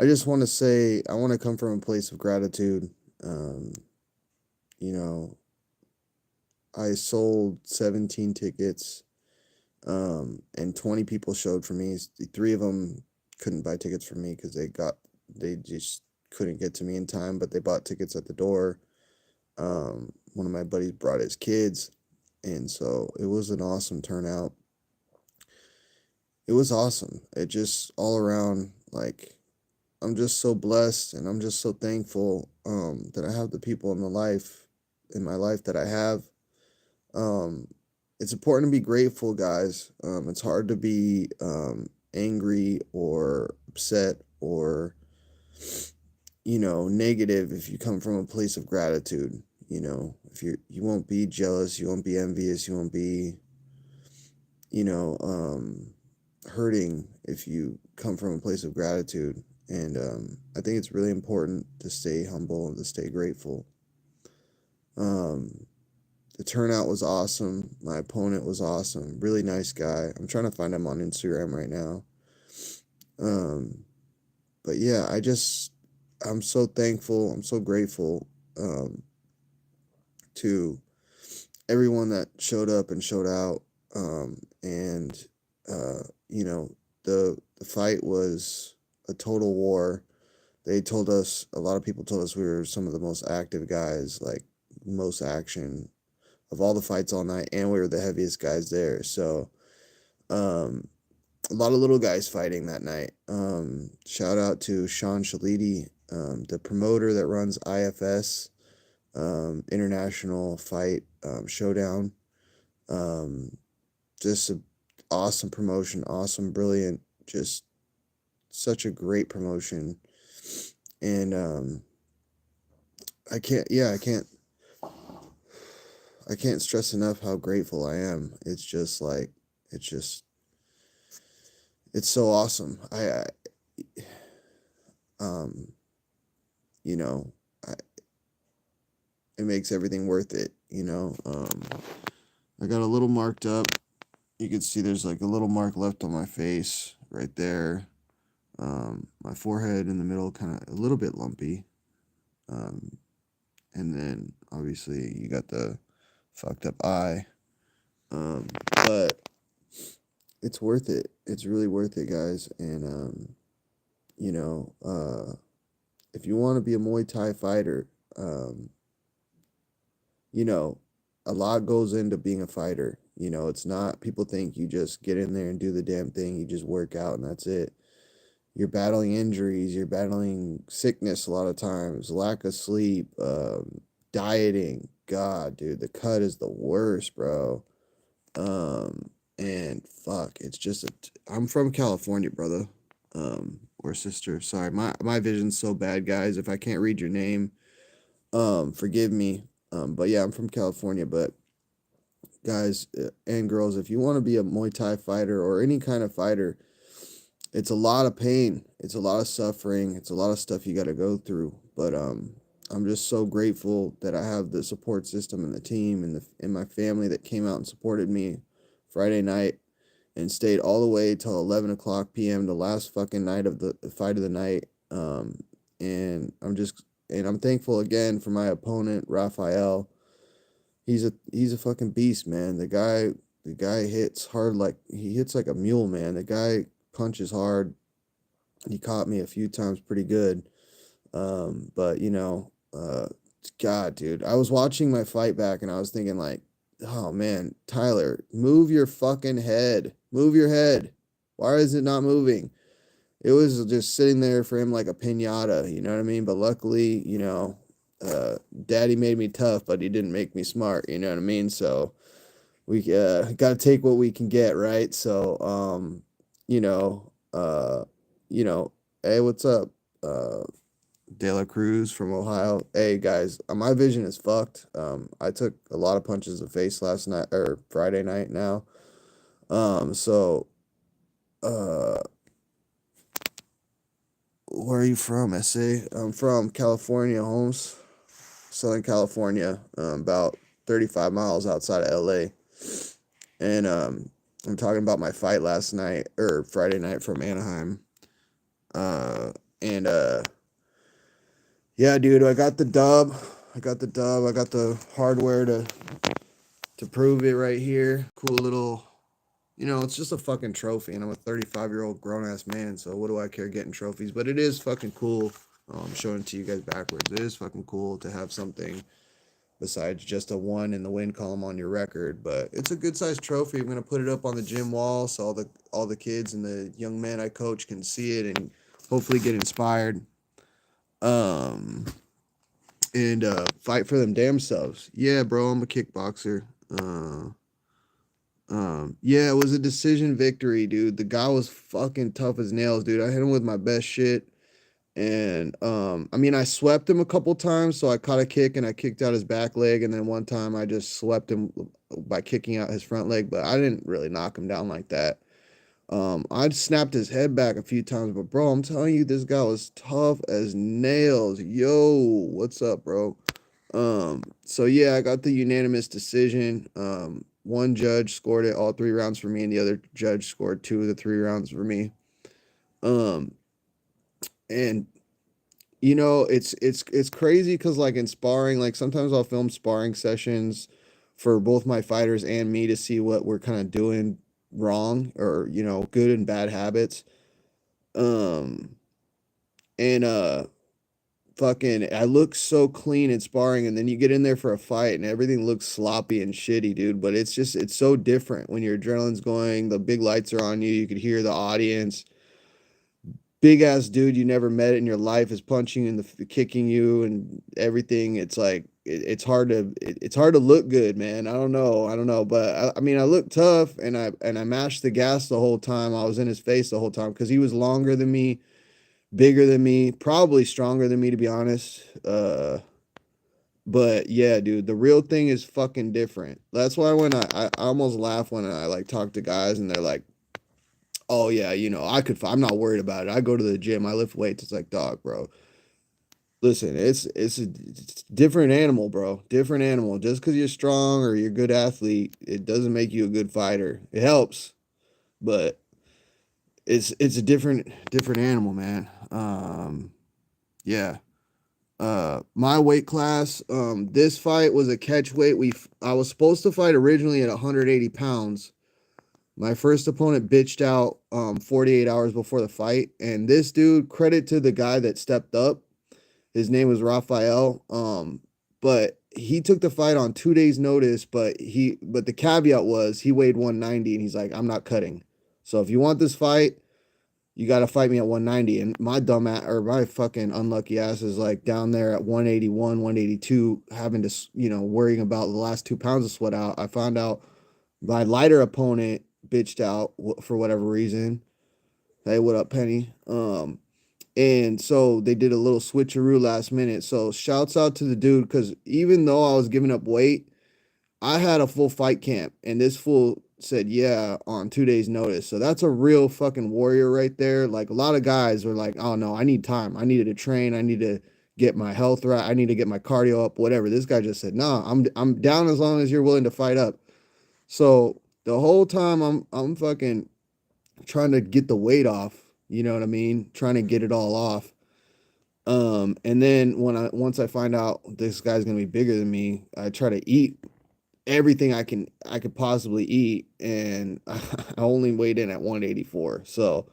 I just want to say I want to come from a place of gratitude. Um, you know, I sold 17 tickets, and 20 people showed for me. Three of them couldn't buy tickets for me because they just couldn't get to me in time, but they bought tickets at the door. One of my buddies brought his kids, and so it was an awesome turnout. It was awesome. It just all around, like, I'm just so blessed and I'm just so thankful that I have the people in my life that I have. Um, it's important to be grateful, guys. It's hard to be angry or upset or negative if you come from a place of gratitude. If you won't be jealous, you won't be envious, you won't be you know hurting if you come from a place of gratitude. And I think it's really important to stay humble and to stay grateful. Um, the turnout was awesome. My opponent was awesome. Really nice guy. I'm trying to find him on Instagram right now. Um, but yeah, I'm so thankful. I'm so grateful um, to everyone that showed up and showed out. And uh, you know, the fight was a total war. They told us A lot of people told us we were some of the most active guys, like most action of all the fights all night, and we were the heaviest guys there. So um, a lot of little guys fighting that night. Shout out to Sean Shalidi, the promoter that runs IFS, International Fight Showdown. Um, just a awesome promotion, awesome, brilliant, just such a great promotion. And I can't stress enough how grateful I am. It's just like it's just it's so awesome. I um you know I, it makes everything worth it. I got a little marked up. You can see there's like a little mark left on my face right there. My forehead in the middle, kind of a little bit lumpy. Um, and then obviously you got the fucked up eye. But it's worth it. It's really worth it, guys. And you know, uh, if you want to be a Muay Thai fighter, um, you know, a lot goes into being a fighter. It's not, people think you just get in there and do the damn thing, you just work out and that's it. You're battling injuries, you're battling sickness a lot of times, lack of sleep, dieting. God, dude, the cut is the worst, bro. And fuck, it's just I'm from California, brother. Or sister. Sorry, my vision's so bad, guys. If I can't read your name, forgive me. But yeah, I'm from California. But guys and girls, if you want to be a Muay Thai fighter or any kind of fighter, it's a lot of pain. It's a lot of suffering. It's a lot of stuff you got to go through. But I'm just so grateful that I have the support system and the team and my family that came out and supported me Friday night and stayed all the way till 11 o'clock p.m. the last fucking night of the fight of the night. And I'm thankful again for my opponent Raphael. He's a fucking beast, man. The guy hits hard, like he hits like a mule, man. The guy punches hard. He caught me a few times pretty good. But God, dude, I was watching my fight back and I was thinking like, oh man, Tyler, move your fucking head. Move your head. Why is it not moving? It was just sitting there for him like a pinata, you know what I mean? But luckily, daddy made me tough, but he didn't make me smart, you know what I mean? So we got to take what we can get, right? So you know, uh you know, hey, what's up? De La Cruz from Ohio. Hey guys, my vision is fucked. I took a lot of punches in the face last night or Friday night now. So uh where are you from, SA? I'm from California, Holmes. Southern California, about 35 miles outside of LA. And I'm talking about my fight last night or Friday night from Anaheim. And yeah, dude, I got the dub. I got the hardware to prove it right here. Cool little, it's just a fucking trophy, and I'm a 35-year-old grown ass man, so what do I care getting trophies? But it is fucking cool. I'm showing it to you guys backwards. It is fucking cool to have something besides just a one in the win column on your record. But it's a good sized trophy. I'm gonna put it up on the gym wall so all the kids and the young men I coach can see it and hopefully get inspired. Um and fight for them damn selves. Yeah, bro, I'm a kickboxer. Yeah, it was a decision victory, dude. The guy was fucking tough as nails, dude. I hit him with my best shit. And I mean, I swept him a couple times, so I caught a kick and I kicked out his back leg, and then one time I just swept him by kicking out his front leg, but I didn't really knock him down like that. I snapped his head back a few times, but bro, I'm telling you, this guy was tough as nails. Yo, what's up, bro? So yeah, I got the unanimous decision. One judge scored it all 3 rounds for me, and the other judge scored 2 of the 3 rounds for me. Um, and it's crazy because like in sparring, like sometimes I'll film sparring sessions for both my fighters and me to see what we're kind of doing wrong or good and bad habits. Um, and fucking I look so clean in sparring, and then you get in there for a fight and everything looks sloppy and shitty, dude. But it's so different when your adrenaline's going, the big lights are on you, you could hear the audience. Big ass dude you never met in your life is punching and kicking you and everything. It's like it's hard to look good, man. I don't know, but I mean I look tough, and I mashed the gas the whole time. I was in his face the whole time because he was longer than me, bigger than me, probably stronger than me, to be honest. But yeah, dude, the real thing is fucking different. That's why when I almost laugh when I like talk to guys and they're like, oh yeah, I'm not worried about it. I go to the gym, I lift weights. It's like, dog, bro. Listen, it's a different animal, bro. Different animal. Just because you're strong or you're a good athlete, it doesn't make you a good fighter. It helps, but it's a different animal, man. Yeah. My weight class, this fight was a catch weight. I was supposed to fight originally at 180 pounds. My first opponent bitched out 48 hours before the fight, and this dude, credit to the guy that stepped up. His name was Raphael. But he took the fight on 2 days' notice, but the caveat was he weighed 190 and he's like, I'm not cutting. So if you want this fight, you got to fight me at 190. And my dumb ass, or my fucking unlucky ass is like down there at 181, 182, having to, worrying about the last 2 pounds of sweat out. I found out my lighter opponent bitched out for whatever reason. Hey, what up, Penny? And so they did a little switcheroo last minute. So shouts out to the dude, because even though I was giving up weight, I had a full fight camp, and this fool said yeah on 2 days' notice. So that's a real fucking warrior right there. Like a lot of guys were like, oh no, I need time. I needed to train. I need to get my health right. I need to get my cardio up, whatever. This guy just said, nah, I'm down as long as you're willing to fight up. So the whole time I'm fucking trying to get the weight off, you know what I mean? Trying to get it all off. And then once I find out this guy's gonna be bigger than me, I try to eat everything I could possibly eat, and I only weighed in at 184. So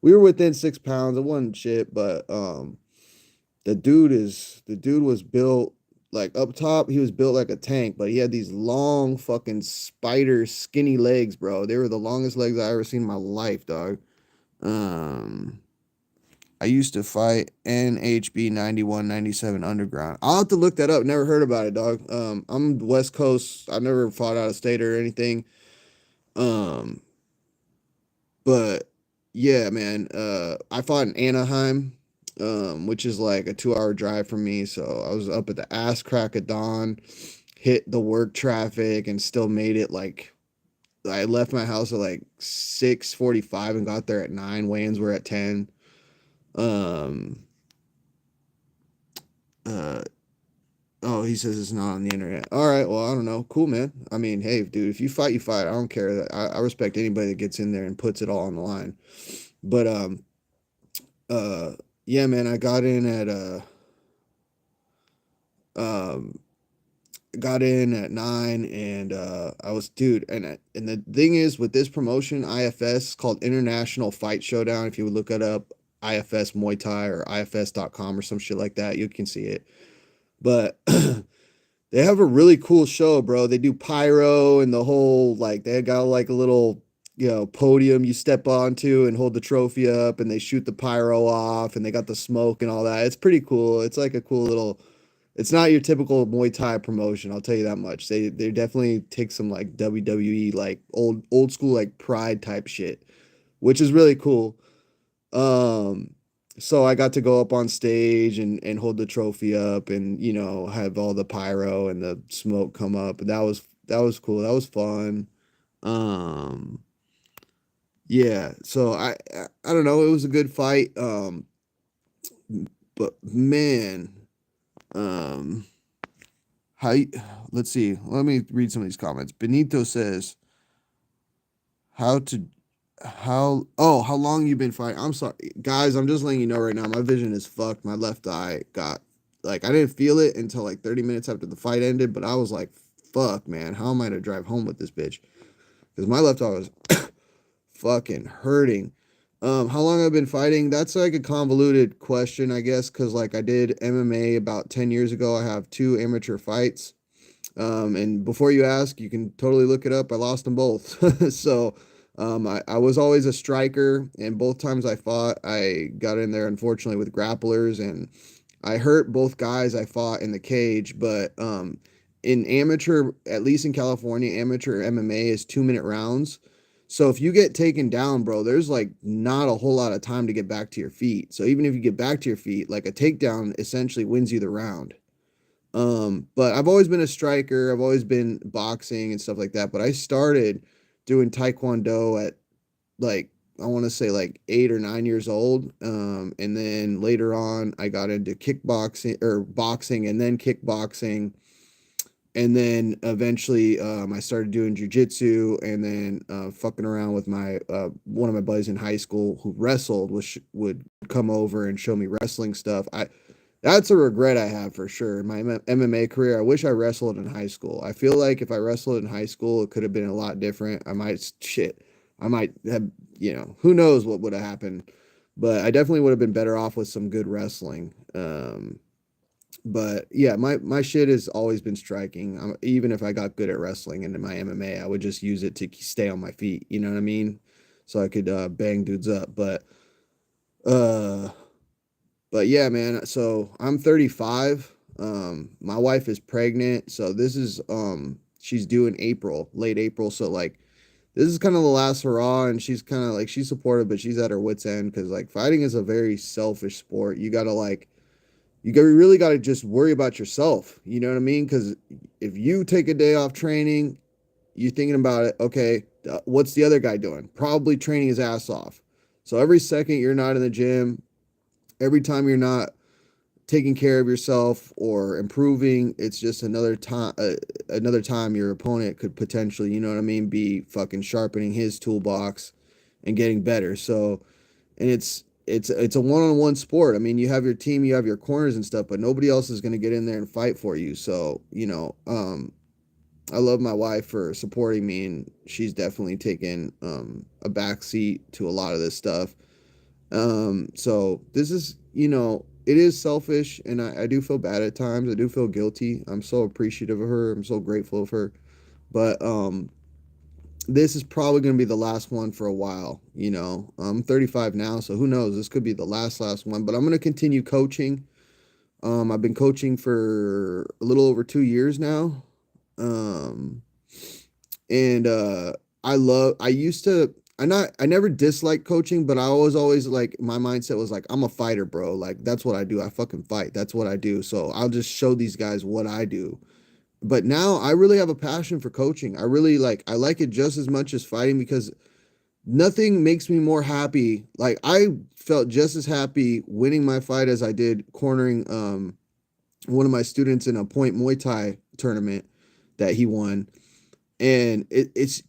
we were within 6 pounds. It wasn't shit, but the dude was built like up top, he was built like a tank, but he had these long fucking spider skinny legs, bro. They were the longest legs I ever seen in my life, dog. Um I used to fight NHB 91, 97 Underground. I'll have to look that up. Never heard about it, dog. I'm West Coast. I never fought out of state or anything. Um, but yeah, man. I fought in Anaheim, which is like a 2 hour drive from me. So I was up at the ass crack of dawn, hit the work traffic, and still made it. Like I left my house at like 6:45 and got there at 9. Weigh-ins were at 10. Um, uh, oh, he says it's not on the internet. All right, well, I don't know. Cool, man. I mean, hey, dude, if you fight, you fight. I don't care. I respect anybody that gets in there and puts it all on the line. But uh yeah, man, I um got in at 9, and I was, dude, and the thing is with this promotion, IFS, called International Fight Showdown. If you would look it up, IFS Muay Thai or ifs.com or some shit like that, you can see it. But they have a really cool show, bro. They do pyro and the whole, like, they got like a little, podium you step onto and hold the trophy up, and they shoot the pyro off, and they got the smoke and all that. It's pretty cool. It's like a cool little, it's not your typical Muay Thai promotion, I'll tell you that much. They definitely take some like WWE, like old school, like Pride type shit, which is really cool. Um, so I got to go up on stage and hold the trophy up, and have all the pyro and the smoke come up. And that was cool. That was fun. Um, yeah. So I don't know. It was a good fight. But man, um, how you, let's see. Let me read some of these comments. Benito says, how to how long you been fighting? I'm sorry, guys, I'm just letting you know right now, my vision is fucked. My left eye got, like, I didn't feel it until like 30 minutes after the fight ended, but I was like, fuck, man, how am I to drive home with this bitch? Because my left eye was fucking hurting. How long I've been fighting? That's like a convoluted question, I guess, because like I did MMA about 10 years ago. I have two amateur fights. And before you ask, you can totally look it up. I lost them both. So I was always a striker, and both times I fought, I got in there, unfortunately, with grapplers, and I hurt both guys I fought in the cage. But in amateur, at least in California, amateur MMA is 2-minute rounds. So if you get taken down, bro, there's like not a whole lot of time to get back to your feet. So even if you get back to your feet, like a takedown essentially wins you the round. But I've always been a striker. I've always been boxing and stuff like that. But I started doing Taekwondo at, like, I want to say like 8 or 9 years old. And then later on, I got into kickboxing or boxing and then kickboxing. And then eventually, I started doing jujitsu, and then fucking around with my one of my buddies in high school who wrestled, which would come over and show me wrestling stuff. That's a regret I have for sure in my MMA career. I wish I wrestled in high school. I feel like if I wrestled in high school, it could have been a lot different. I might have, who knows what would have happened, but I definitely would have been better off with some good wrestling. But yeah, my shit has always been striking. Even if I got good at wrestling into my MMA, I would just use it to stay on my feet. You know what I mean? So I could bang dudes up. Uh, but yeah, man. So I'm 35. My wife is pregnant, so this is she's due in April, late April. So like this is kind of the last hurrah, and she's kind of like, she's supportive, but she's at her wits end, because like fighting is a very selfish sport. You really got to just worry about yourself. You know what I mean? Because if you take a day off training, you're thinking about it. Okay, what's the other guy doing? Probably training his ass off. So every second you're not in the gym, every time you're not taking care of yourself or improving, it's just another time your opponent could potentially, you know what I mean, be fucking sharpening his toolbox and getting better. So, and it's a one-on-one sport. I mean, you have your team, you have your corners and stuff, but nobody else is going to get in there and fight for you. So, I love my wife for supporting me, and she's definitely taken a back seat to a lot of this stuff. So this is, it is selfish, and I do feel bad at times. I do feel guilty. I'm so appreciative of her. I'm so grateful of her. But this is probably going to be the last one for a while. I'm 35 now, so who knows? This could be the last one. But I'm going to continue coaching. I've been coaching for a little over 2 years now. Um, and I used to, I never disliked coaching, but I was always like, my mindset was like, I'm a fighter, bro. Like, that's what I do. I fucking fight. That's what I do. So I'll just show these guys what I do. But now I really have a passion for coaching. I like it just as much as fighting, because nothing makes me more happy. Like, I felt just as happy winning my fight as I did cornering one of my students in a point Muay Thai tournament that he won. And it's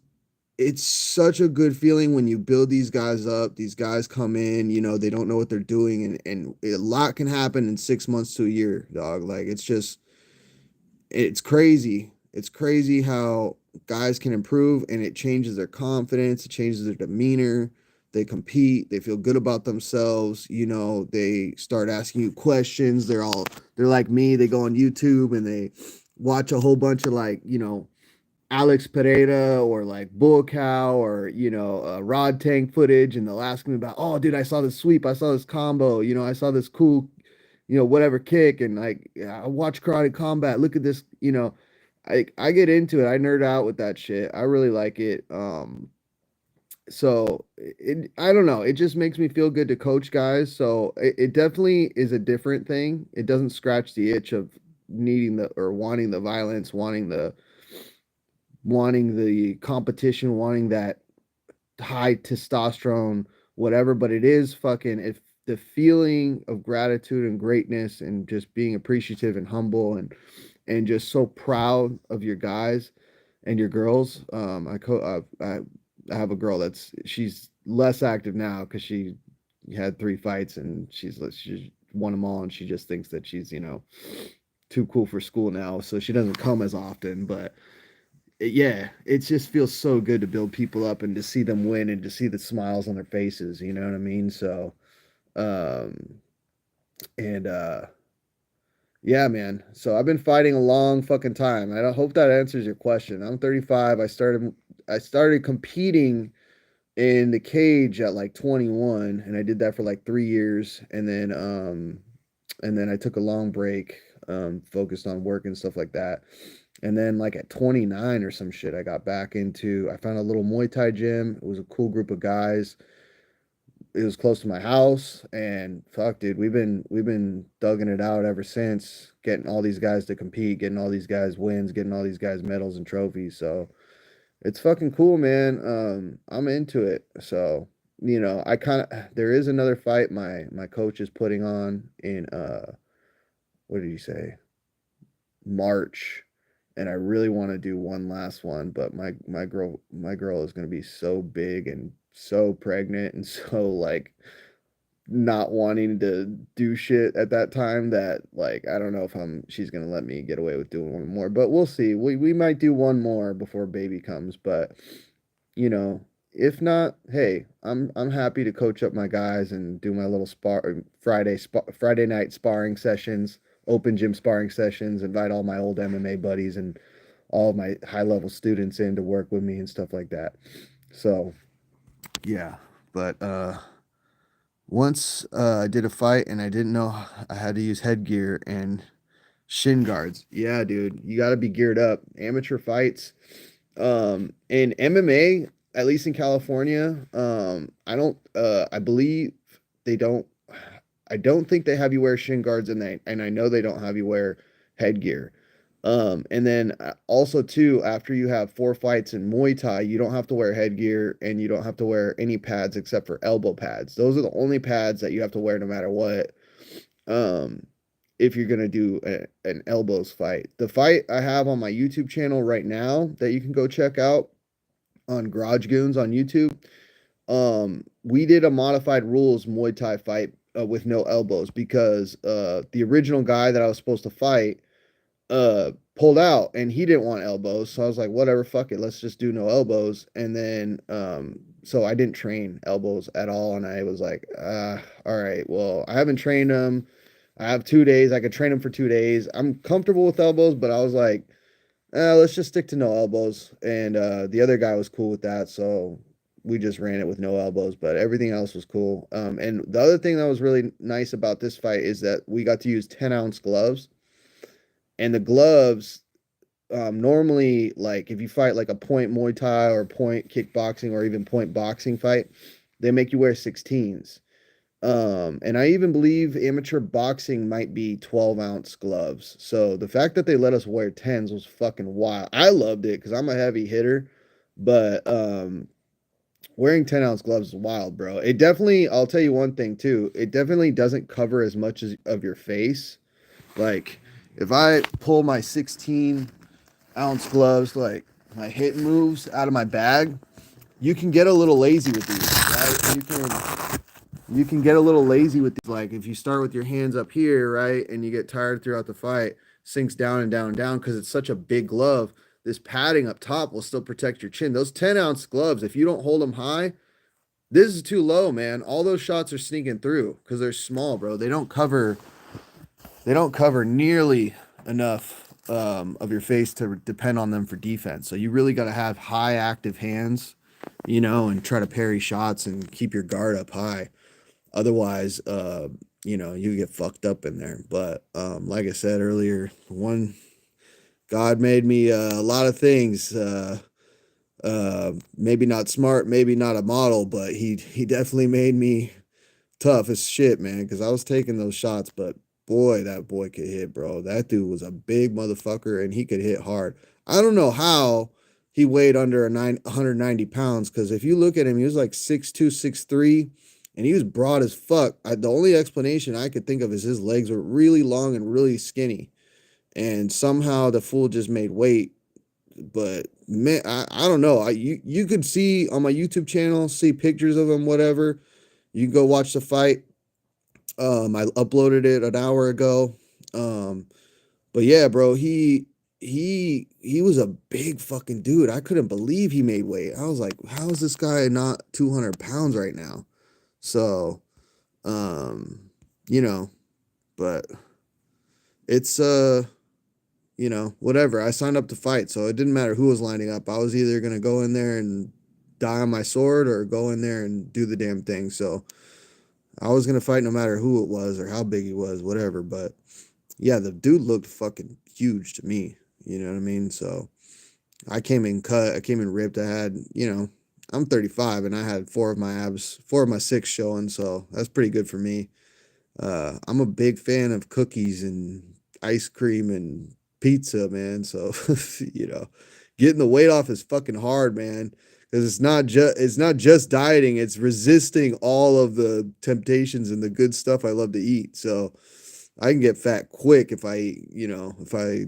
it's such a good feeling when you build these guys up. These guys come in, they don't know what they're doing, and a lot can happen in 6 months to a year, dog. Like it's crazy. It's crazy how guys can improve, and it changes their confidence, it changes their demeanor. They compete, they feel good about themselves, they start asking you questions. They're like me, they go on YouTube and they watch a whole bunch of like, Alex Pereira or like Bull Cow or Rod Tank footage, and they'll ask me about, oh dude, I saw this sweep, I saw this combo, I saw this cool, whatever kick, and like, yeah, I watch Karate Combat. Look at this, I get into it. I nerd out with that shit. I really like it. So I don't know. It just makes me feel good to coach guys. So it definitely is a different thing. It doesn't scratch the itch of needing the or wanting the violence, wanting the competition, wanting that high testosterone, whatever. But it is fucking if the feeling of gratitude and greatness and just being appreciative and humble and just so proud of your guys and your girls. I have a girl she's less active now because she had 3 fights and she's won them all, and she just thinks that she's too cool for school now, so she doesn't come as often. But yeah, it just feels so good to build people up and to see them win and to see the smiles on their faces. You know what I mean? So, um, and yeah, man. So I've been fighting a long fucking time. I don't hope that answers your question. I'm 35. I started competing in the cage at like 21, and I did that for like 3 years, and then I took a long break, focused on work and stuff like that. And then like at 29 or some shit, I found a little Muay Thai gym. It was a cool group of guys. It was close to my house, and fuck dude, we've been thugging it out ever since, getting all these guys to compete, getting all these guys wins, getting all these guys medals and trophies. So it's fucking cool, man. I'm into it. So I kind of there is another fight my coach is putting on in what did he say, March, and I really want to do one last one, but my girl is going to be so big and so pregnant and so like not wanting to do shit at that time that like I don't know if she's gonna let me get away with doing one more, but we'll see. We might do one more before baby comes, but you know, if not, hey, I'm happy to coach up my guys and do my little Friday night sparring sessions, open gym sparring sessions, invite all my old MMA buddies and all of my high level students in to work with me and stuff like that. So yeah, but once I did a fight and I didn't know I had to use headgear and shin guards. Yeah, dude, you got to be geared up. Amateur fights, in MMA, at least in California, I don't, I believe they don't. I don't think they have you wear shin guards, and I know they don't have you wear headgear. And then also too, after you have 4 fights in Muay Thai, you don't have to wear headgear and you don't have to wear any pads except for elbow pads. Those are the only pads that you have to wear no matter what. Um, if you're gonna do an elbows fight, the fight I have on my YouTube channel right now that you can go check out on Garage Goons on YouTube. We did a modified rules Muay Thai fight with no elbows because the original guy that I was supposed to fight pulled out and he didn't want elbows. So I was like, whatever, fuck it, let's just do no elbows. And then so I didn't train elbows at all. And I was like, all right, well, I haven't trained them. I have 2 days. I could train them for 2 days. I'm comfortable with elbows, but I was like, let's just stick to no elbows. And the other guy was cool with that. So we just ran it with no elbows, but everything else was cool. And the other thing that was really nice about this fight is that we got to use 10-ounce gloves. And the gloves, normally, like if you fight like a point Muay Thai or point kickboxing or even point boxing fight, they make you wear 16s. And I even believe amateur boxing might be 12-ounce gloves. So the fact that they let us wear 10s was fucking wild. I loved it because I'm a heavy hitter, but wearing 10-ounce gloves is wild, bro. It definitely, I'll tell you one thing too, it definitely doesn't cover as much of your face. Like if I pull my 16-ounce gloves, like my hit moves out of my bag, you can get a little lazy with these, right? You can get a little lazy with these. Like if you start with your hands up here, right, and you get tired throughout the fight, sinks down and down and down because it's such a big glove. This padding up top will still protect your chin. Those 10-ounce gloves, if you don't hold them high, this is too low, man. All those shots are sneaking through because they're small, bro. They don't cover nearly enough of your face to depend on them for defense. So you really got to have high active hands, and try to parry shots and keep your guard up high. Otherwise, you get fucked up in there. But like I said earlier, one God made me a lot of things. Maybe not smart, maybe not a model, but he definitely made me tough as shit, man. Because I was taking those shots, but boy, that boy could hit, bro. That dude was a big motherfucker, and he could hit hard. I don't know how he weighed under 190 pounds. Because if you look at him, he was like 6'2", 6'3", and he was broad as fuck. The only explanation I could think of is his legs were really long and really skinny, and somehow the fool just made weight. But man, I don't know. You could see on my YouTube channel, see pictures of him, whatever. You can go watch the fight. I uploaded it an hour ago. Um, but yeah, bro, he was a big fucking dude. I couldn't believe he made weight. I was like, how is this guy not 200 pounds right now? So, um, you know, but it's whatever. I signed up to fight, so it didn't matter who was lining up. I was either gonna go in there and die on my sword or go in there and do the damn thing. So I was gonna fight no matter who it was or how big he was, whatever. But yeah, the dude looked fucking huge to me. You know what I mean? So I came in cut, I came in ripped. I had, I'm 35 and I had four of my six showing, so that's pretty good for me. I'm a big fan of cookies and ice cream and pizza, man. So, you know, getting the weight off is fucking hard, man. Because it's not just dieting, it's resisting all of the temptations and the good stuff I love to eat. So I can get fat quick if I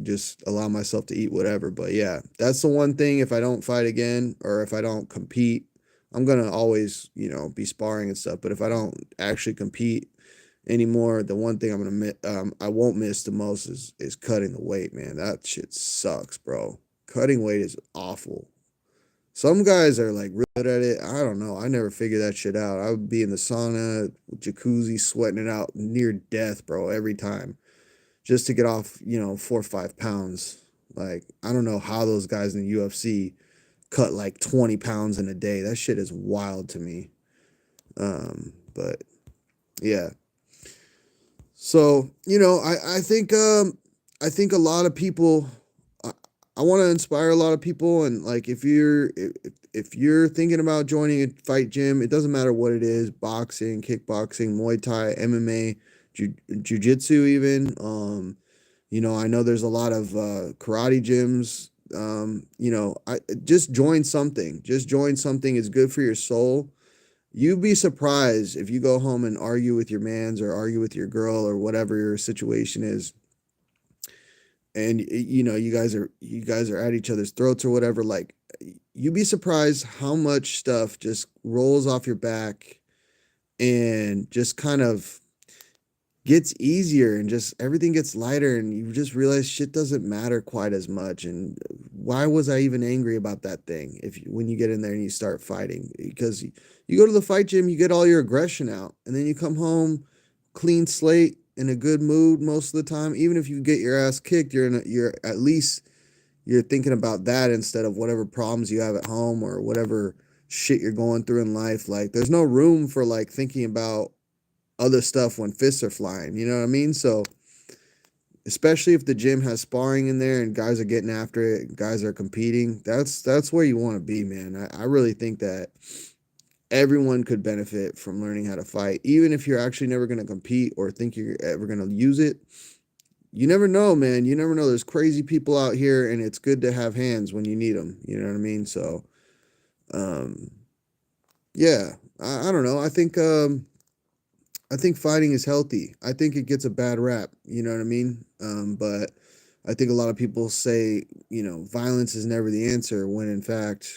just allow myself to eat whatever. But yeah, that's the one thing. If I don't fight again or if I don't compete, I'm gonna always, be sparring and stuff. But if I don't actually compete anymore, the one thing I won't miss the most is cutting the weight, man. That shit sucks, bro. Cutting weight is awful. Some guys are like really good at it. I don't know. I never figured that shit out. I would be in the sauna, jacuzzi, sweating it out near death, bro, every time just to get off, 4 or 5 pounds. Like, I don't know how those guys in the UFC cut like 20 pounds in a day. That shit is wild to me. But yeah. So, I think a lot of people I, I want to inspire a lot of people, and like if you're thinking about joining a fight gym, it doesn't matter what it is, boxing, kickboxing, Muay Thai, MMA, jiu-jitsu even. I know there's a lot of karate gyms. I just join something. Just join something. It's good for your soul. You'd be surprised if you go home and argue with your mans or argue with your girl or whatever your situation is, and you guys are at each other's throats or whatever. Like, you'd be surprised how much stuff just rolls off your back and just kind of gets easier, and just everything gets lighter, and you just realize shit doesn't matter quite as much. And why was I even angry about that thing when you get in there and you start fighting? Because you go to the fight gym, you get all your aggression out, and then you come home clean slate in a good mood most of the time. Even if you get your ass kicked, you're at least you're thinking about that instead of whatever problems you have at home or whatever shit you're going through in life. Like, there's no room for like thinking about other stuff when fists are flying. You know what I mean? So, especially if the gym has sparring in there and guys are getting after it, guys are competing, that's where you want to be, man. I really think that everyone could benefit from learning how to fight, even if you're actually never going to compete or think you're ever going to use it. You never know, man. You never know. There's crazy people out here, and it's good to have hands when you need them. You know what I mean? So, um, yeah, I don't know. I think fighting is healthy. I think it gets a bad rap. You know what I mean? But I think a lot of people say, violence is never the answer when in fact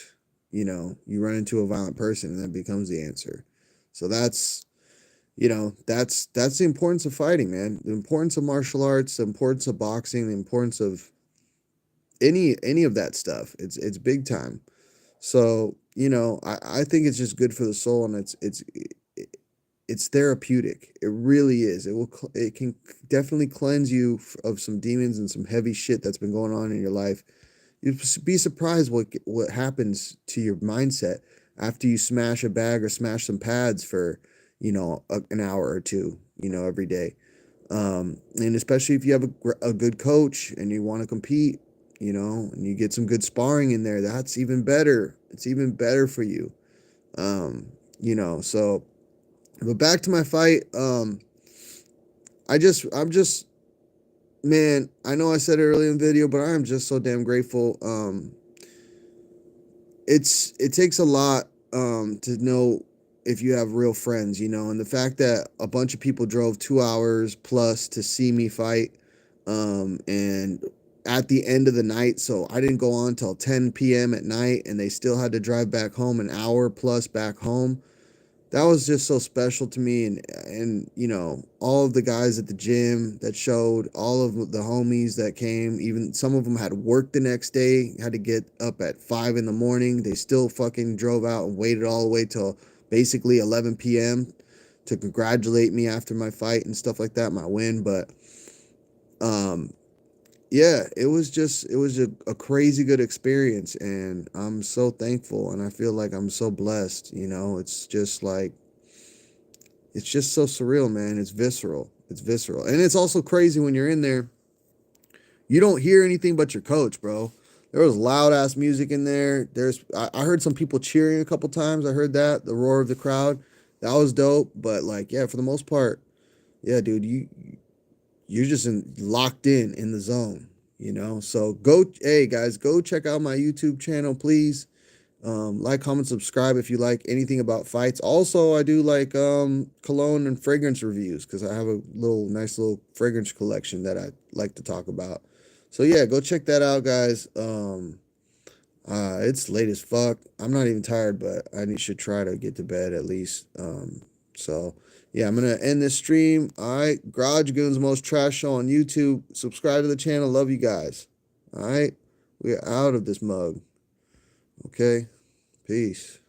you run into a violent person and that becomes the answer. So that's the importance of fighting, man. The importance of martial arts, the importance of boxing, the importance of any of that stuff. It's big time. So, I think it's just good for the soul, and it's therapeutic. It really is. It can definitely cleanse you of some demons and some heavy shit that's been going on in your life. You'd be surprised what happens to your mindset after you smash a bag or smash some pads for, an hour or two, every day. And especially if you have a good coach and you want to compete, and you get some good sparring in there, that's even better. It's even better for you. So, but back to my fight. I'm just, man, I know I said it earlier in the video, but I am just so damn grateful. It takes a lot, to know if you have real friends, and the fact that a bunch of people drove 2 hours plus to see me fight, and at the end of the night, so I didn't go on till 10 p.m. at night, and they still had to drive back home an hour plus back home. That was just so special to me, and all of the guys at the gym that showed, all of the homies that came, even some of them had work the next day, had to get up at 5 in the morning. They still fucking drove out and waited all the way till basically 11 p.m. to congratulate me after my fight and stuff like that, my win. But um yeah, it was a crazy good experience, and I'm so thankful, and I feel like I'm so blessed. It's just so surreal, man. It's visceral, and it's also crazy when you're in there. You don't hear anything but your coach, bro. There was loud ass music in there. I heard some people cheering a couple times. I heard that, the roar of the crowd. That was dope. But like, yeah, for the most part, yeah, dude, you're just locked in the zone. So hey guys, go check out my YouTube channel, please. Like, comment, subscribe if you like anything about fights. Also, I do like cologne and fragrance reviews because I have a nice little fragrance collection that I like to talk about. So yeah, go check that out, guys. It's late as fuck. I'm not even tired, but should try to get to bed at least. So yeah, I'm gonna end this stream. All right, Garage Goons, most trash show on YouTube. Subscribe to the channel. Love you guys. All right, we're out of this mug. Okay, peace.